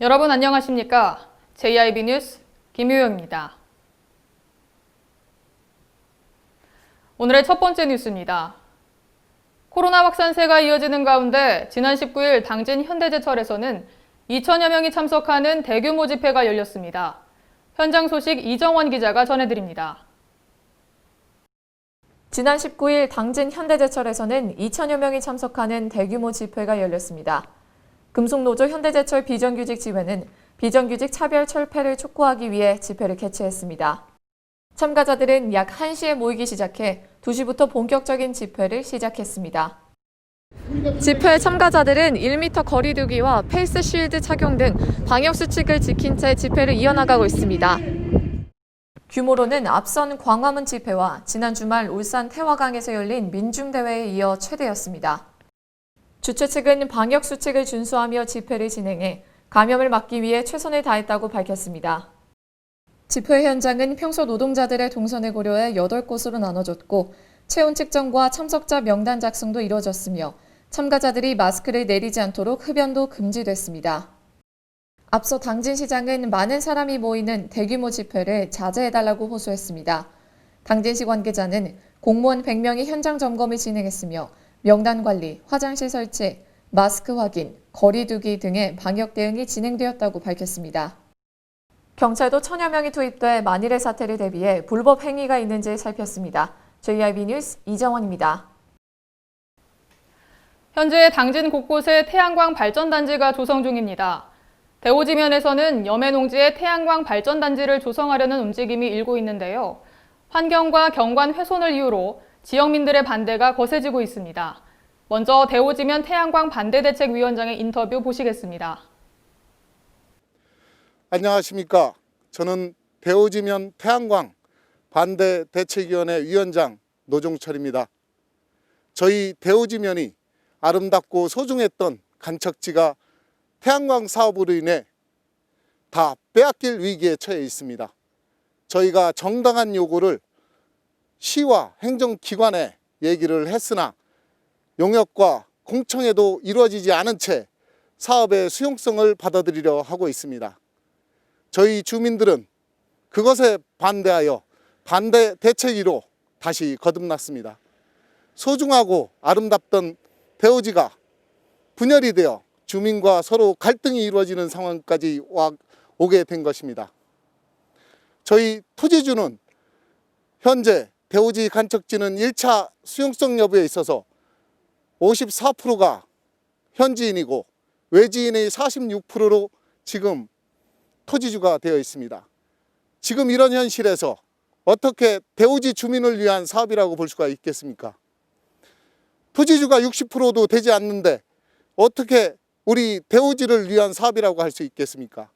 여러분 안녕하십니까? JIB 뉴스 김유영입니다. 오늘의 첫 번째 뉴스입니다. 코로나 확산세가 이어지는 가운데 지난 19일 당진 현대제철에서는 2천여 명이 참석하는 대규모 집회가 열렸습니다. 현장 소식 이정원 기자가 전해드립니다. 지난 19일 당진 현대제철에서는 2천여 명이 참석하는 대규모 집회가 열렸습니다. 금속노조 현대제철 비정규직 지회는 비정규직 차별 철폐를 촉구하기 위해 집회를 개최했습니다. 참가자들은 약 1시에 모이기 시작해 2시부터 본격적인 집회를 시작했습니다. 집회 참가자들은 1m 거리 두기와 페이스 쉴드 착용 등 방역수칙을 지킨 채 집회를 이어나가고 있습니다. 규모로는 앞선 광화문 집회와 지난 주말 울산 태화강에서 열린 민중대회에 이어 최대였습니다. 주최 측은 방역수칙을 준수하며 집회를 진행해 감염을 막기 위해 최선을 다했다고 밝혔습니다. 집회 현장은 평소 노동자들의 동선을 고려해 8곳으로 나눠졌고 체온 측정과 참석자 명단 작성도 이뤄졌으며 참가자들이 마스크를 내리지 않도록 흡연도 금지됐습니다. 앞서 당진시장은 많은 사람이 모이는 대규모 집회를 자제해달라고 호소했습니다. 당진시 관계자는 공무원 100명이 현장 점검을 진행했으며 명단 관리, 화장실 설치, 마스크 확인, 거리 두기 등의 방역 대응이 진행되었다고 밝혔습니다. 경찰도 1000여 명이 투입돼 만일의 사태를 대비해 불법 행위가 있는지 살폈습니다. JIB 뉴스 이정원입니다. 현재 당진 곳곳에 태양광 발전단지가 조성 중입니다. 대오지면에서는 염해농지에 태양광 발전단지를 조성하려는 움직임이 일고 있는데요. 환경과 경관 훼손을 이유로 지역민들의 반대가 거세지고 있습니다. 먼저 대오지면 태양광 반대대책위원장의 인터뷰 보시겠습니다. 안녕하십니까. 저는 대오지면 태양광 반대대책위원회 위원장 노종철입니다. 저희 대오지면이 아름답고 소중했던 간척지가 태양광 사업으로 인해 다 빼앗길 위기에 처해 있습니다. 저희가 정당한 요구를 시와 행정기관에 얘기를 했으나 용역과 공청회도 이루어지지 않은 채 사업의 수용성을 받아들이려 하고 있습니다. 저희 주민들은 그것에 반대하여 반대 대책위로 다시 거듭났습니다. 소중하고 아름답던 대오지가 분열이 되어 주민과 서로 갈등이 이루어지는 상황까지 오게 된 것입니다. 저희 토지주는 현재 대오지 간척지는 1차 수용성 여부에 있어서 54%가 현지인이고 외지인의 46%로 지금 토지주가 되어 있습니다. 지금 이런 현실에서 어떻게 대오지 주민을 위한 사업이라고 볼 수가 있겠습니까? 토지주가 60%도 되지 않는데 어떻게 우리 대오지를 위한 사업이라고 할 수 있겠습니까?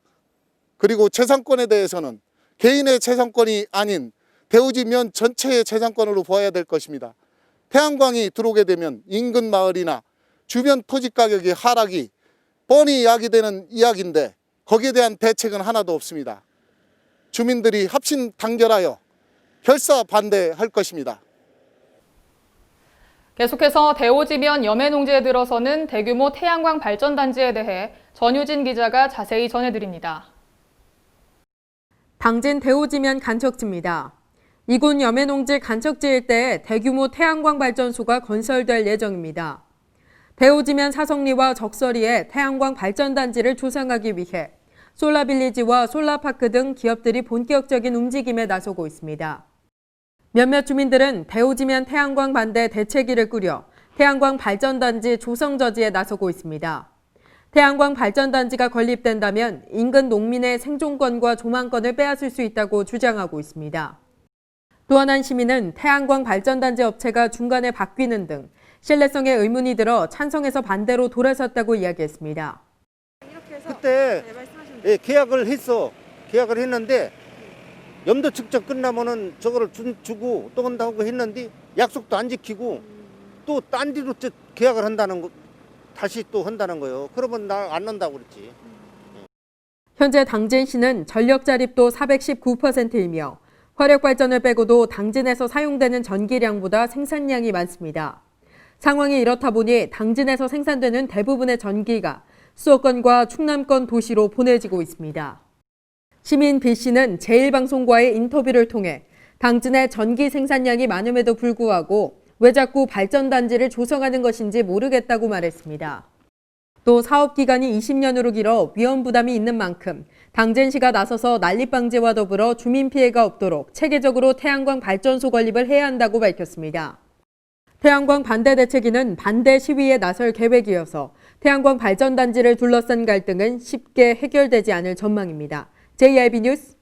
그리고 재산권에 대해서는 개인의 재산권이 아닌 대오지면 전체의 재산권으로 보아야 될 것입니다. 태양광이 들어오게 되면 인근 마을이나 주변 토지 가격의 하락이 뻔히 야기되는 이야기인데 거기에 대한 대책은 하나도 없습니다. 주민들이 합심 단결하여 결사 반대할 것입니다. 계속해서 대오지면 염해농지에 들어서는 대규모 태양광 발전단지에 대해 전유진 기자가 자세히 전해드립니다. 당진 대오지면 간척지입니다. 이곳 염해농지 간척지 일대에 대규모 태양광 발전소가 건설될 예정입니다. 대오지면 사성리와 적서리에 태양광 발전단지를 조성하기 위해 솔라빌리지와 솔라파크 등 기업들이 본격적인 움직임에 나서고 있습니다. 몇몇 주민들은 대오지면 태양광 반대 대책위를 꾸려 태양광 발전단지 조성 저지에 나서고 있습니다. 태양광 발전단지가 건립된다면 인근 농민의 생존권과 조망권을 빼앗을 수 있다고 주장하고 있습니다. 또 한 시민은 태양광 발전단지 업체가 중간에 바뀌는 등 신뢰성에 의문이 들어 찬성해서 반대로 돌아섰다고 이야기했습니다. 그때 계약을 했는데 염도 측정 끝나면은 저거를 주고 또 한다고 했는데 약속도 안 지키고 또 딴 데로 계약을 한다는 거 다시 또 한다는 거예요. 그러면 나 안 난다고 그랬지. 현재 당진시는 전력 자립도 419%이며 화력 발전을 빼고도 당진에서 사용되는 전기량보다 생산량이 많습니다. 상황이 이렇다 보니 당진에서 생산되는 대부분의 전기가 수도권과 충남권 도시로 보내지고 있습니다. 시민 B씨는 제1방송과의 인터뷰를 통해 당진의 전기 생산량이 많음에도 불구하고 왜 자꾸 발전단지를 조성하는 것인지 모르겠다고 말했습니다. 또 사업 기간이 20년으로 길어 위험 부담이 있는 만큼 당진시가 나서서 난립 방지와 더불어 주민 피해가 없도록 체계적으로 태양광 발전소 건립을 해야 한다고 밝혔습니다. 태양광 반대 대책위는 반대 시위에 나설 계획이어서 태양광 발전단지를 둘러싼 갈등은 쉽게 해결되지 않을 전망입니다. JIB 뉴스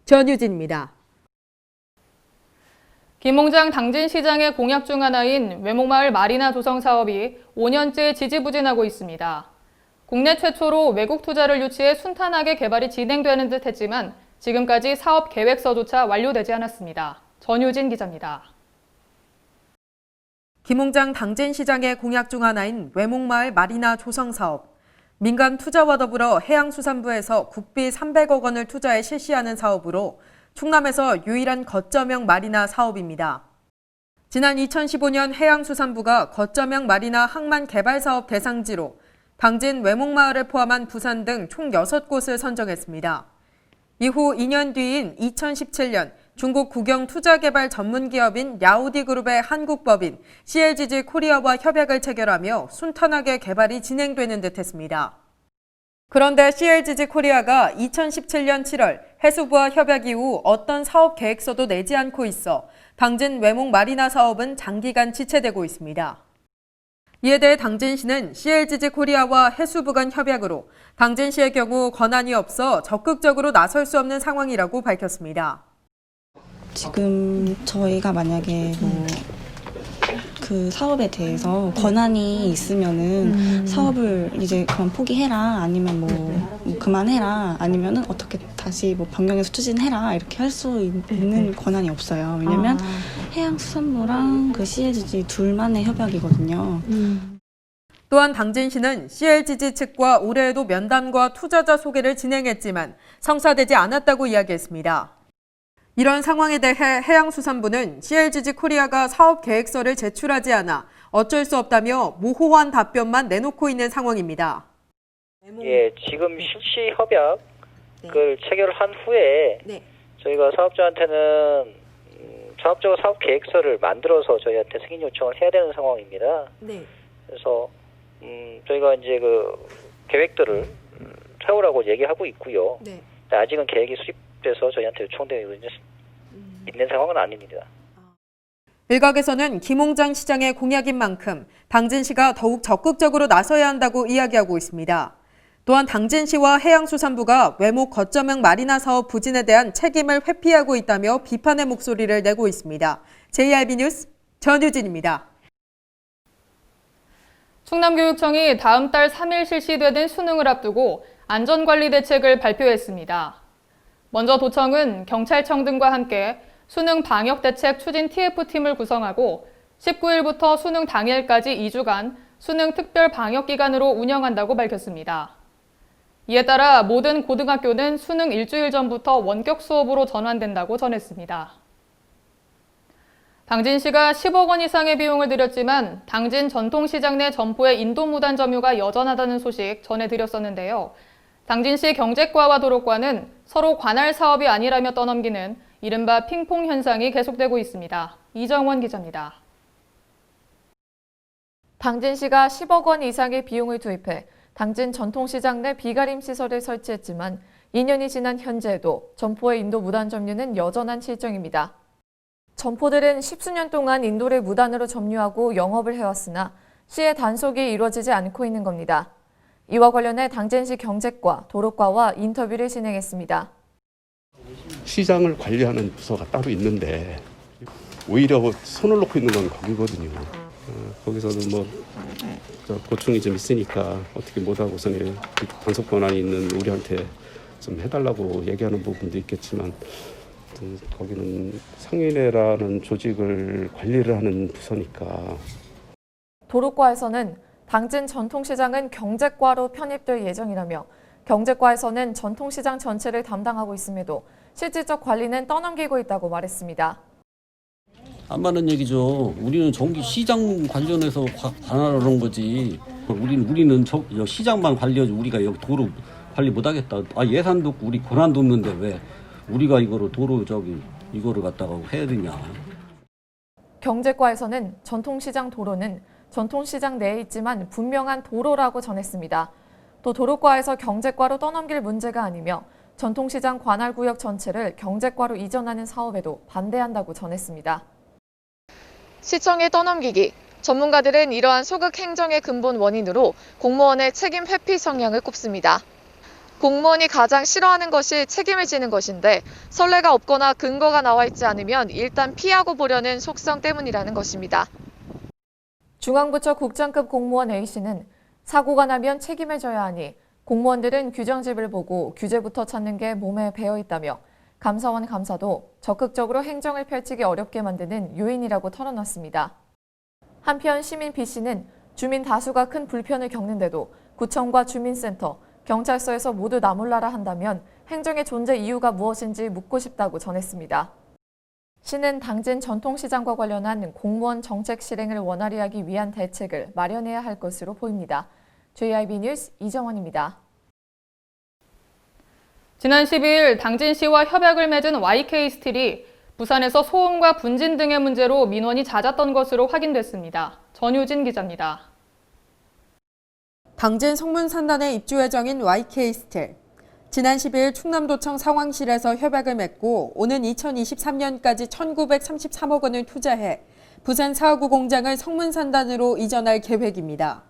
전유진입니다. 김홍장 당진시장의 공약 중 하나인 외목마을 마리나 조성 사업이 5년째 지지부진하고 있습니다. 국내 최초로 외국 투자를 유치해 순탄하게 개발이 진행되는 듯 했지만 지금까지 사업 계획서조차 완료되지 않았습니다. 전유진 기자입니다. 김홍장 당진시장의 공약 중 하나인 외목마을 마리나 조성 사업. 민간 투자와 더불어 해양수산부에서 국비 300억 원을 투자해 실시하는 사업으로 충남에서 유일한 거점형 마리나 사업입니다. 지난 2015년 해양수산부가 거점형 마리나 항만 개발 사업 대상지로 당진 외목마을을 포함한 부산 등 총 6곳을 선정했습니다. 이후 2년 뒤인 2017년 중국 국영 투자개발 전문기업인 야오디그룹의 한국법인 CLGG 코리아와 협약을 체결하며 순탄하게 개발이 진행되는 듯했습니다. 그런데 CLGG 코리아가 2017년 7월 해수부와 협약 이후 어떤 사업 계획서도 내지 않고 있어 당진 외목 마리나 사업은 장기간 지체되고 있습니다. 이에 대해 당진시는 CLGG 코리아와 해수부 간 협약으로 당진시의 경우 권한이 없어 적극적으로 나설 수 없는 상황이라고 밝혔습니다. 지금 저희가 만약에 그 사업에 대해서 권한이 있으면은 사업을 이제 그만 포기해라, 아니면 뭐 그만해라, 아니면은 어떻게 다시 뭐 변경해서 추진해라, 이렇게 할 수 있는 권한이 없어요. 왜냐면 해양수산부랑 그 CLGG 둘만의 협약이거든요. 또한 당진시는 CLGG 측과 올해에도 면담과 투자자 소개를 진행했지만 성사되지 않았다고 이야기했습니다. 이런 상황에 대해 해양수산부는 CLGG 코리아가 사업 계획서를 제출하지 않아 어쩔 수 없다며 모호한 답변만 내놓고 있는 상황입니다. 예, 지금 실시 협약을 체결한 후에 저희가 사업자한테는 사업자가 사업 계획서를 만들어서 저희한테 승인 요청을 해야 되는 상황입니다. 그래서 저희가 이제 그 계획들을 세우라고 얘기하고 있고요. 아직은 계획이 수립돼서 저희한테 요청되고 있는 상황은 아닙니다. 일각에서는 김홍장 시장의 공약인 만큼 당진시가 더욱 적극적으로 나서야 한다고 이야기하고 있습니다. 또한 당진시와 해양수산부가 외목 거점형 마리나 사업 부진에 대한 책임을 회피하고 있다며 비판의 목소리를 내고 있습니다. JIB 뉴스 전유진입니다. 충남교육청이 다음 달 3일 실시되는 수능을 앞두고 안전관리 대책을 발표했습니다. 먼저 도청은 경찰청 등과 함께 수능 방역대책 추진 TF팀을 구성하고 19일부터 수능 당일까지 2주간 수능 특별 방역기간으로 운영한다고 밝혔습니다. 이에 따라 모든 고등학교는 수능 일주일 전부터 원격 수업으로 전환된다고 전했습니다. 당진시가 10억 원 이상의 비용을 들였지만 당진 전통시장 내 점포의 인도무단 점유가 여전하다는 소식 전해드렸었는데요. 당진시 경제과와 도로과는 서로 관할 사업이 아니라며 떠넘기는 이른바 핑퐁 현상이 계속되고 있습니다. 이정원 기자입니다. 당진시가 10억 원 이상의 비용을 투입해 당진 전통시장 내 비가림 시설을 설치했지만 2년이 지난 현재에도 점포의 인도 무단 점유는 여전한 실정입니다. 점포들은 10수년 동안 인도를 무단으로 점유하고 영업을 해왔으나 시의 단속이 이루어지지 않고 있는 겁니다. 이와 관련해 당진시 경제과, 도로과와 인터뷰를 진행했습니다. 시장을 관리하는 부서가 따로 있는데 오히려 손을 놓고 있는 건 거기거든요. 거기서는 뭐 고충이 좀 있으니까 어떻게 못하고서는 단속 권한이 있는 우리한테 좀 해달라고 얘기하는 부분도 있겠지만 거기는 상인회라는 조직을 관리를 하는 부서니까. 도로과에서는 당진 전통시장은 경제과로 편입될 예정이라며 경제과에서는 전통시장 전체를 담당하고 있음에도 실질적 관리는 떠넘기고 있다고 말했습니다. 안 맞는 얘기죠. 우리는 전기 시장 관련해서 관할하는 거지. 우리는 저 시장만 관리하지 우리가 여기 도로 관리 못하겠다. 예산도 없고 우리 권한도 없는데 왜 우리가 이거를 도로 이거를 갖다가 해야 되냐. 경제과에서는 전통시장 도로는 전통시장 내에 있지만 분명한 도로라고 전했습니다. 또 도로과에서 경제과로 떠넘길 문제가 아니며 전통시장 관할구역 전체를 경제과로 이전하는 사업에도 반대한다고 전했습니다. 시청에 떠넘기기. 전문가들은 이러한 소극 행정의 근본 원인으로 공무원의 책임 회피 성향을 꼽습니다. 공무원이 가장 싫어하는 것이 책임을 지는 것인데 선례가 없거나 근거가 나와 있지 않으면 일단 피하고 보려는 속성 때문이라는 것입니다. 중앙부처 국장급 공무원 A씨는 사고가 나면 책임을 져야 하니 공무원들은 규정집을 보고 규제부터 찾는 게 몸에 배어 있다며 감사원 감사도 적극적으로 행정을 펼치기 어렵게 만드는 요인이라고 털어놨습니다. 한편 시민 B씨는 주민 다수가 큰 불편을 겪는데도 구청과 주민센터, 경찰서에서 모두 나몰라라 한다면 행정의 존재 이유가 무엇인지 묻고 싶다고 전했습니다. 시는 당진 전통시장과 관련한 공무원 정책 실행을 원활히 하기 위한 대책을 마련해야 할 것으로 보입니다. JIB 뉴스 이정원입니다. 지난 12일 당진시와 협약을 맺은 YK스틸이 부산에서 소음과 분진 등의 문제로 민원이 잦았던 것으로 확인됐습니다. 전유진 기자입니다. 당진 성문산단의 입주 예정인 YK스틸. 지난 10일 충남도청 상황실에서 협약을 맺고 오는 2023년까지 1,933억 원을 투자해 부산 4호구 공장을 성문산단으로 이전할 계획입니다.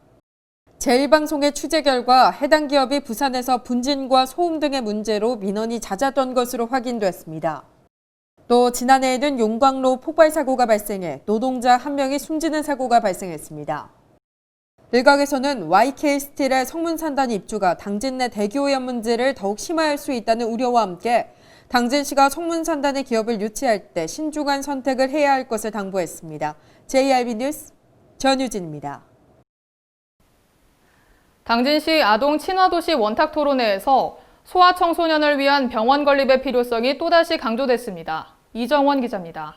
제1방송의 취재 결과 해당 기업이 부산에서 분진과 소음 등의 문제로 민원이 잦았던 것으로 확인됐습니다. 또 지난해에는 용광로 폭발 사고가 발생해 노동자 1명이 숨지는 사고가 발생했습니다. 일각에서는 YK스틸의 성문산단 입주가 당진 내 대기오염 문제를 더욱 심화할 수 있다는 우려와 함께 당진시가 성문산단의 기업을 유치할 때 신중한 선택을 해야 할 것을 당부했습니다. JIB 뉴스 전유진입니다. 당진시 아동 친화도시 원탁토론회에서 소아청소년을 위한 병원 건립의 필요성이 또다시 강조됐습니다. 이정원 기자입니다.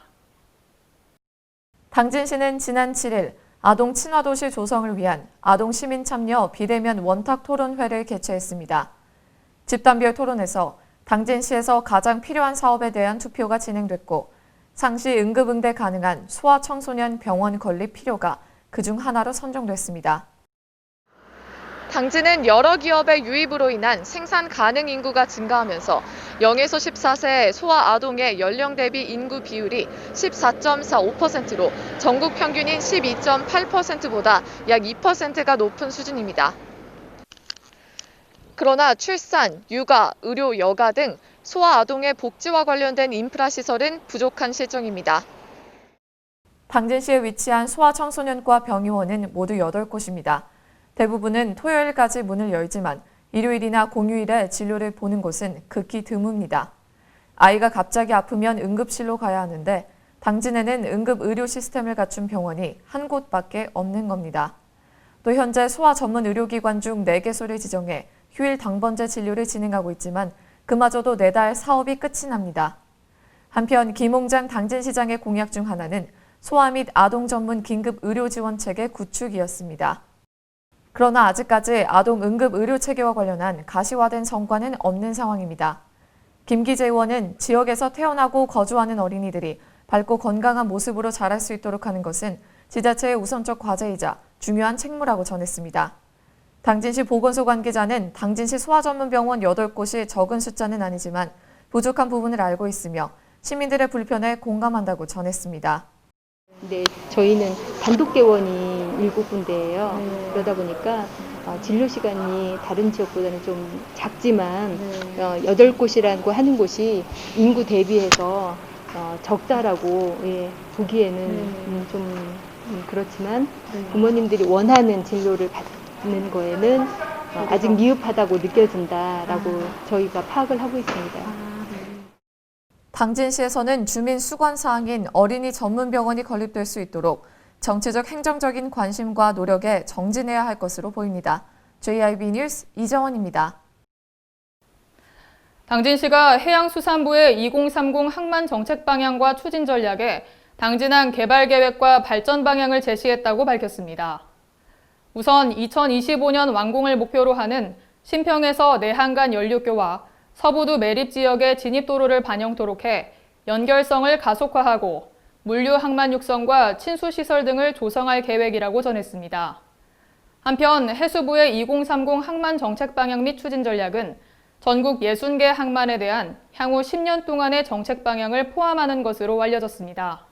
당진시는 지난 7일 아동 친화도시 조성을 위한 아동 시민 참여 비대면 원탁 토론회를 개최했습니다. 집단별 토론에서 당진시에서 가장 필요한 사업에 대한 투표가 진행됐고 상시 응급응대 가능한 소아청소년 병원 건립 필요가 그중 하나로 선정됐습니다. 당진은 여러 기업의 유입으로 인한 생산 가능 인구가 증가하면서 0에서 14세 소아 아동의 연령 대비 인구 비율이 14.45%로 전국 평균인 12.8%보다 약 2%가 높은 수준입니다. 그러나 출산, 육아, 의료, 여가 등 소아 아동의 복지와 관련된 인프라 시설은 부족한 실정입니다. 당진시에 위치한 소아청소년과 병의원은 모두 8곳입니다. 대부분은 토요일까지 문을 열지만 일요일이나 공휴일에 진료를 보는 곳은 극히 드뭅니다. 아이가 갑자기 아프면 응급실로 가야 하는데 당진에는 응급의료 시스템을 갖춘 병원이 한 곳밖에 없는 겁니다. 또 현재 소아 전문 의료기관 중 4개소를 지정해 휴일 당번제 진료를 진행하고 있지만 그마저도 4달 사업이 끝이 납니다. 한편 김홍장 당진시장의 공약 중 하나는 소아 및 아동 전문 긴급의료지원체계 구축이었습니다. 그러나 아직까지 아동 응급의료체계와 관련한 가시화된 성과는 없는 상황입니다. 김기재 의원은 지역에서 태어나고 거주하는 어린이들이 밝고 건강한 모습으로 자랄 수 있도록 하는 것은 지자체의 우선적 과제이자 중요한 책무라고 전했습니다. 당진시 보건소 관계자는 당진시 소아전문병원 8곳이 적은 숫자는 아니지만 부족한 부분을 알고 있으며 시민들의 불편에 공감한다고 전했습니다. 네, 저희는 단독 개원이 7군데예요. 그러다 보니까 진료 시간이 다른 지역보다는 좀 작지만 8곳이라고 하는 곳이 인구 대비해서 적다라고 보기에는 좀 그렇지만 부모님들이 원하는 진료를 받는 거에는 아직 미흡하다고 느껴진다라고 저희가 파악을 하고 있습니다. 당진시에서는 주민 수관 사항인 어린이 전문병원이 건립될 수 있도록 정치적 행정적인 관심과 노력에 정진해야 할 것으로 보입니다. JIB 뉴스 이정원입니다. 당진시가 해양수산부의 2030 항만 정책 방향과 추진 전략에 당진항 개발 계획과 발전 방향을 제시했다고 밝혔습니다. 우선 2025년 완공을 목표로 하는 신평에서 내한간 연륙교와 서부두 매립 지역의 진입도로를 반영토록 해 연결성을 가속화하고 물류 항만 육성과 친수시설 등을 조성할 계획이라고 전했습니다. 한편 해수부의 2030 항만 정책 방향 및 추진 전략은 전국 60개 항만에 대한 향후 10년 동안의 정책 방향을 포함하는 것으로 알려졌습니다.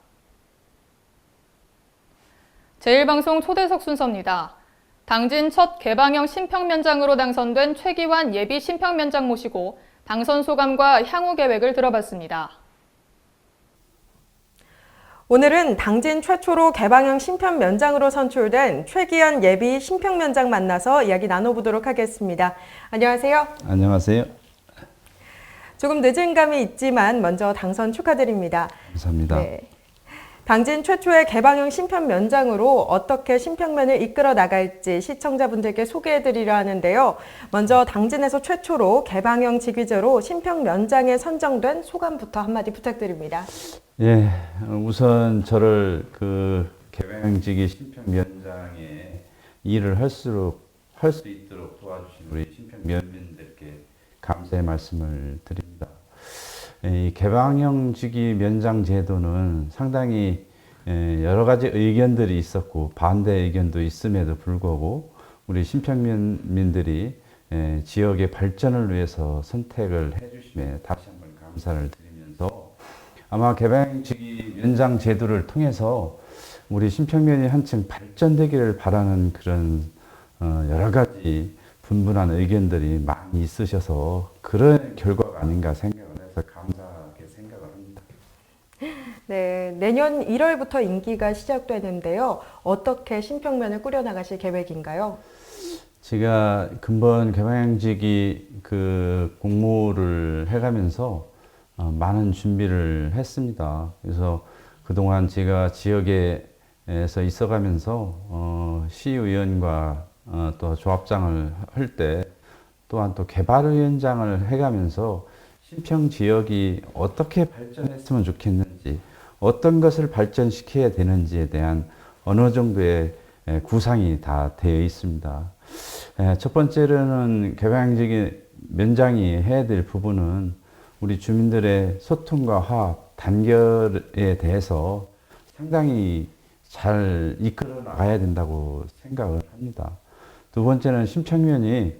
제1방송 초대석 순서입니다. 당진 첫 개방형 신평면장으로 당선된 최기환 예비 신평면장 모시고 당선 소감과 향후 계획을 들어봤습니다. 오늘은 당진 최초로 개방형 신평면장으로 선출된 최기환 예비 신평면장 만나서 이야기 나눠보도록 하겠습니다. 안녕하세요. 안녕하세요. 조금 늦은 감이 있지만 먼저 당선 축하드립니다. 감사합니다. 네. 당진 최초의 개방형 신평면장으로 어떻게 신평면을 이끌어 나갈지 시청자분들께 소개해드리려 하는데요. 먼저 당진에서 최초로 개방형 직위제로 신평면장에 선정된 소감부터 한마디 부탁드립니다. 예, 우선 저를 그 개방직위 신평면장에 일을 할 수 있도록 도와주신 우리 신평면민들께 감사의 말씀을 드립니다. 이 개방형 직위 면장 제도는 상당히 여러 가지 의견들이 있었고 반대 의견도 있음에도 불구하고 우리 신평민들이 지역의 발전을 위해서 선택을 해주심에 다시 한번 감사를 드리면서 아마 개방형 직위 면장 제도를 통해서 우리 신평면이 한층 발전되기를 바라는 그런 여러 가지 분분한 의견들이 많이 있으셔서 그런 결과가 아닌가 생각을 해서 감사하게 생각을 합니다. 네, 내년 1월부터 임기가 시작되는데요. 어떻게 신평면을 꾸려나가실 계획인가요? 제가 근본 개방직위 그 공모를 해가면서 많은 준비를 했습니다. 그래서 그동안 제가 지역에서 있어가면서 시의원과 또 조합장을 할 때 또한 또 개발위원장을 해가면서 신평 지역이 어떻게 발전했으면 좋겠는지 어떤 것을 발전시켜야 되는지에 대한 어느 정도의 구상이 다 되어 있습니다. 첫 번째로는 개방직위 면장이 해야 될 부분은 우리 주민들의 소통과 화합, 단결에 대해서 상당히 잘 이끌어 나가야 된다고 생각을 합니다. 두 번째는 신평면이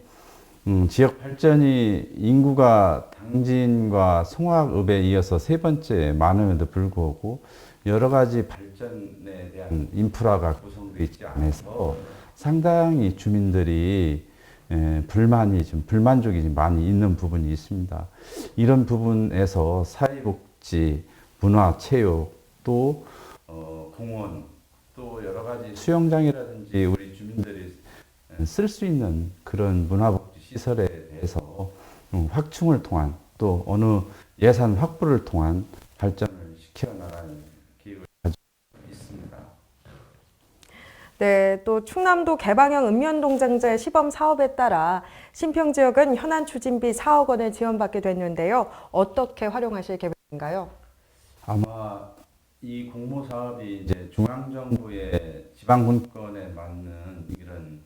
지역 발전이 인구가 당진과 송악읍에 이어서 세 번째 많음에도 불구하고 여러 가지 발전에 대한 인프라가 구성되어 있지 않아서 상당히 주민들이 불만족이 많이 있는 부분이 있습니다. 이런 부분에서 사회복지, 문화, 체육, 또 공원, 또 여러 가지 수영장이라든지 우리 주민들이 쓸 수 있는 그런 문화복지 시설에 대해서 확충을 통한 또 어느 예산 확보를 통한 발전을 시켜나가는 계획을 가지고 있습니다. 네, 또 충남도 개방형 읍면동장제 시범 사업에 따라 신평지역은 현안 추진비 4억 원을 지원받게 됐는데요. 어떻게 활용하실 계획인가요? 아마 이 공모 사업이 이제 중앙정부의 지방분권에 맞는 이런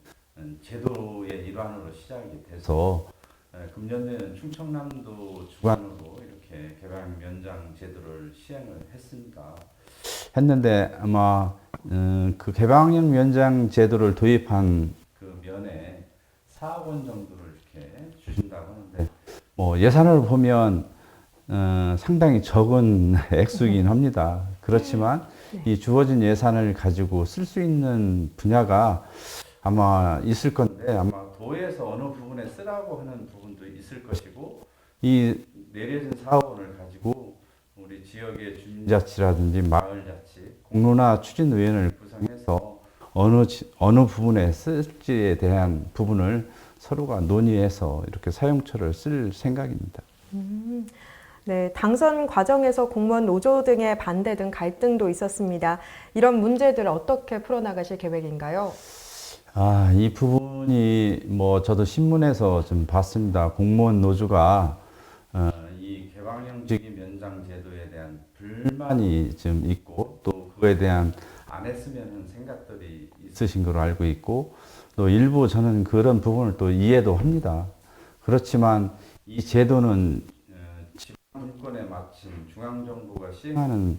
제도의 일환으로 시작이 돼서 금년에는 충청남도 주관으로 이렇게 개방 면장 제도를 시행을 했는데 아마 그 개방형 면장 제도를 도입한 그 면에 4억 원 정도를 이렇게 주신다고 하는데 뭐 예산을 보면 상당히 적은 액수이긴 합니다. 그렇지만 이 주어진 예산을 가지고 쓸 수 있는 분야가 아마 있을 건데 아마 도에서 어느 부분에 쓰라고 하는 부분도 있을 것이고 이 내려진 사업을 가지고 우리 지역의 주민자치라든지 마을자치, 공론화 추진위원회를 구성해서 어느 부분에 쓸지에 대한 부분을 서로가 논의해서 이렇게 사용처를 쓸 생각입니다. 네, 당선 과정에서 공무원 노조 등의 반대 등 갈등도 있었습니다. 이런 문제들을 어떻게 풀어나가실 계획인가요? 이 부분이 뭐 저도 신문에서 좀 봤습니다. 공무원 노조가 이 개방형직위 면장 제도에 대한 불만이 좀 있고 또 그거에 대한 안 했으면 하는 생각들이 있으신 걸로 알고 있고 또 일부 저는 그런 부분을 또 이해도 합니다. 그렇지만 이 제도는 지방 정권에 마친 중앙정부가 시행하는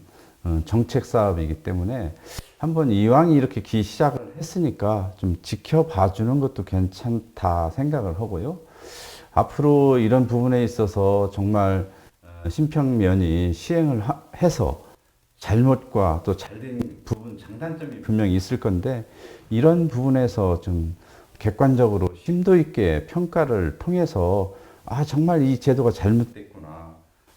정책 사업이기 때문에 한번 이왕 이렇게 시작을 했으니까 좀 지켜봐 주는 것도 괜찮다 생각을 하고요. 앞으로 이런 부분에 있어서 정말 심평면이 시행을 해서 잘못과 또 잘된 부분, 장단점이 분명히 있을 건데 이런 부분에서 좀 객관적으로 심도 있게 평가를 통해서 정말 이 제도가 잘못됐구나,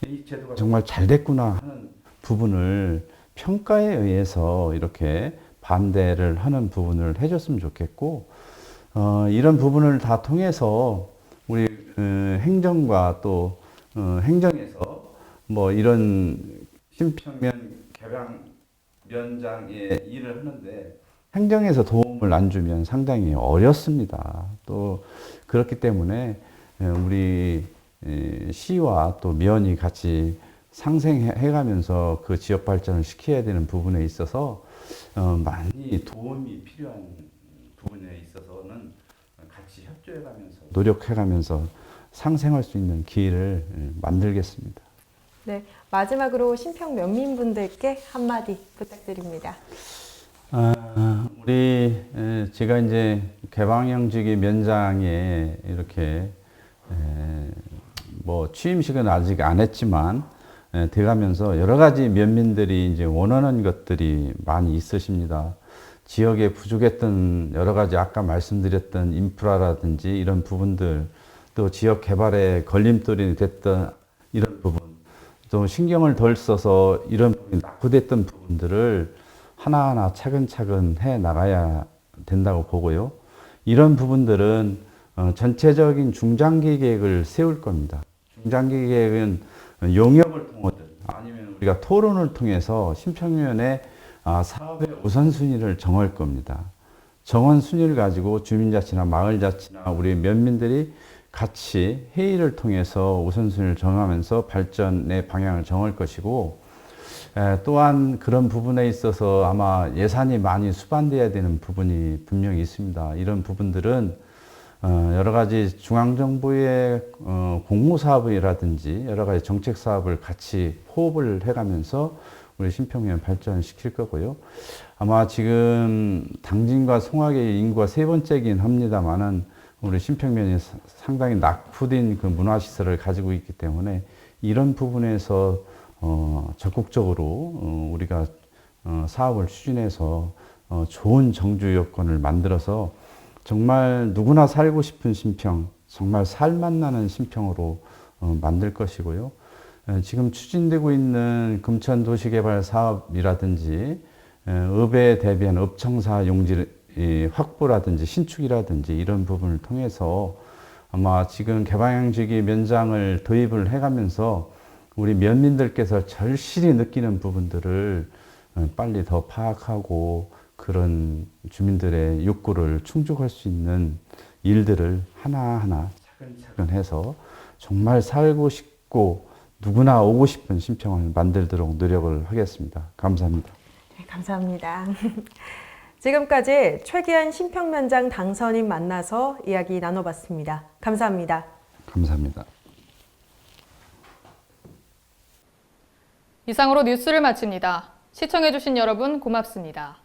이 제도가 정말 잘 됐구나 하는 부분을 평가에 의해서 이렇게 반대를 하는 부분을 해줬으면 좋겠고, 이런 부분을 다 통해서 우리 행정과 또 행정에서 뭐 이런 심평면 개방면장의 일을 하는데 행정에서 도움을 안 주면 상당히 어렵습니다. 또 그렇기 때문에 우리 시와 또 면이 같이 상생해가면서 그 지역 발전을 시켜야 되는 부분에 있어서 많이 도움이 필요한 부분에 있어서는 같이 협조해가면서 노력해가면서 상생할 수 있는 기회를 만들겠습니다. 네, 마지막으로 심평 면민분들께 한마디 부탁드립니다. 제가 이제 개방형직위 면장에 이렇게 뭐 취임식은 아직 안 했지만 돼가면서 여러 가지 면민들이 이제 원하는 것들이 많이 있으십니다. 지역에 부족했던 여러 가지 아까 말씀드렸던 인프라라든지 이런 부분들, 또 지역 개발에 걸림돌이 됐던 이런 부분, 또 신경을 덜 써서 이런 낙후됐던 부분들을 하나하나 차근차근 해 나가야 된다고 보고요. 이런 부분들은 전체적인 중장기 계획을 세울 겁니다. 중장기 계획은 용역을 통하든 아니면 우리가 토론을 통해서 심평면에 사업의 우선순위를 정할 겁니다. 정한 순위를 가지고 주민자치나 마을자치나 우리 면민들이 같이 회의를 통해서 우선순위를 정하면서 발전의 방향을 정할 것이고, 또한 그런 부분에 있어서 아마 예산이 많이 수반돼야 되는 부분이 분명히 있습니다. 이런 부분들은 여러 가지 중앙정부의 공모사업이라든지 여러 가지 정책사업을 같이 호흡을 해가면서 우리 심평면 발전시킬 거고요. 아마 지금 당진과 송악의 인구가 세 번째긴 합니다만은 우리 심평면이 상당히 낙후된 그 문화시설을 가지고 있기 때문에 이런 부분에서 적극적으로 우리가 사업을 추진해서 좋은 정주 여건을 만들어서 정말 누구나 살고 싶은 심평, 정말 살맛나는 심평으로 만들 것이고요. 지금 추진되고 있는 금천 도시개발 사업이라든지 읍에 대비한 읍청사 용지 확보라든지 신축이라든지 이런 부분을 통해서 아마 지금 개방형직위 면장을 도입을 해가면서 우리 면민들께서 절실히 느끼는 부분들을 빨리 더 파악하고 그런 주민들의 욕구를 충족할 수 있는 일들을 하나하나 차근차근 해서 정말 살고 싶고 누구나 오고 싶은 심평을 만들도록 노력을 하겠습니다. 감사합니다. 네, 감사합니다. 지금까지 최기한 심평면장 당선인 만나서 이야기 나눠봤습니다. 감사합니다. 감사합니다. 이상으로 뉴스를 마칩니다. 시청해주신 여러분 고맙습니다.